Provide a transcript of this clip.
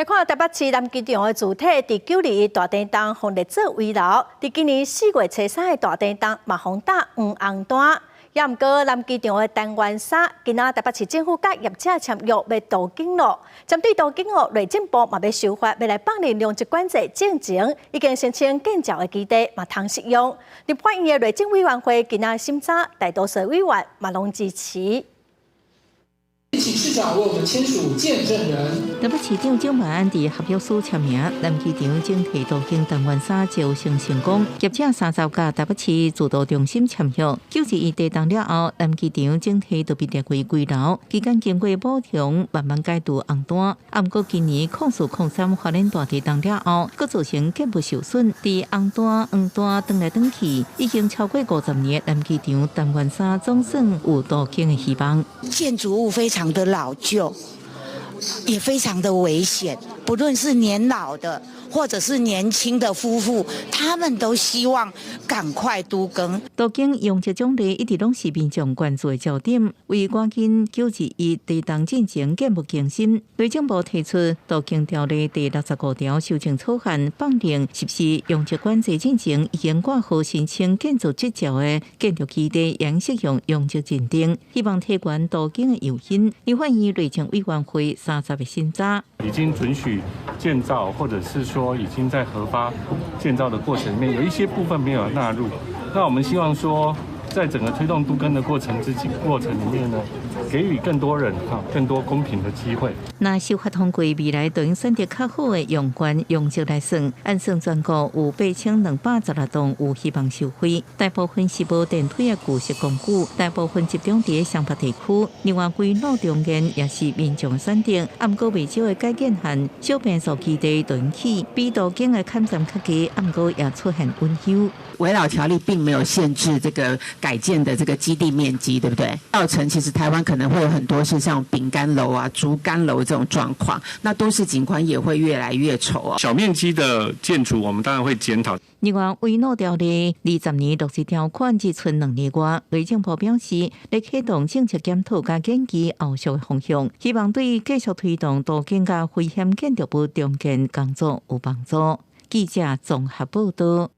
来看台北市南机场的主体，伫9日大灯档红列做围绕，伫今年4月初3的大灯档嘛红打黄红单。也毋过，南机场的单元3，今仔台北市政府甲业者签约要导经路，针对导经路，内政部嘛要修法，要来放任量级管制进前已经申请建造的基地嘛通适用。立法院的内政委员会今仔审查，大多数委员嘛拢支持。 请市长为我们签署见证人。台北市长蒋万安伫合约书签名，南机场整体导经单元3就成功。业者30甲台北市自导中心签约，9日地档了后，南机场整体都被列为归楼。期间经过补强，慢慢解除红单。不过今年控诉03发展大地档了后，佫造成建物受损，伫红单、黄单转来转去，已经超过50年的南机场单元3总算有导经的希望。建筑物非常的老旧，也非常的危险。不论是年老的，或者是年轻的夫妇，他们都希望赶快都更。导经用这种例一直拢是民众关注的焦点。为赶紧921地档进行建物更新，内政部提出导经条例第65条修正草案，放任实施用这管制进行已经挂号申请建筑执照的建筑基地，仍适用用这认定，希望提悬导经的诱因。立法院内政委员会30日审查，已经准许建造，或者是说已经在核发建造的过程里面，有一些部分没有纳入。那我们希望说，在整个推动都更的过程里面呢，给予更多人更多公平的机会。那修法通过，未来导应选择较好的用权用值来算，按算全国有8216栋有希望受惠，大部分是无电梯的旧式公寓，大部分集中伫上北地区。另外，规路中间也是民众选定，不过未少的改建项小变数基地导引起，比导经的坎站较低，不过也出现温修。围绕条例并没有限制这个改建的这个基地面积，对不对？造成其实台湾可能会有很多是像饼干楼啊、竹竿楼这种状况，那都市景观也会越来越丑啊。小面积的建筑，我们当然会检讨。另外，围路条例20年60条款只剩2年外，内政部表示，在启动政策检讨加研究后续的方向，希望对继续推动导经加危险建筑物重建工作有帮助。记者综合报道。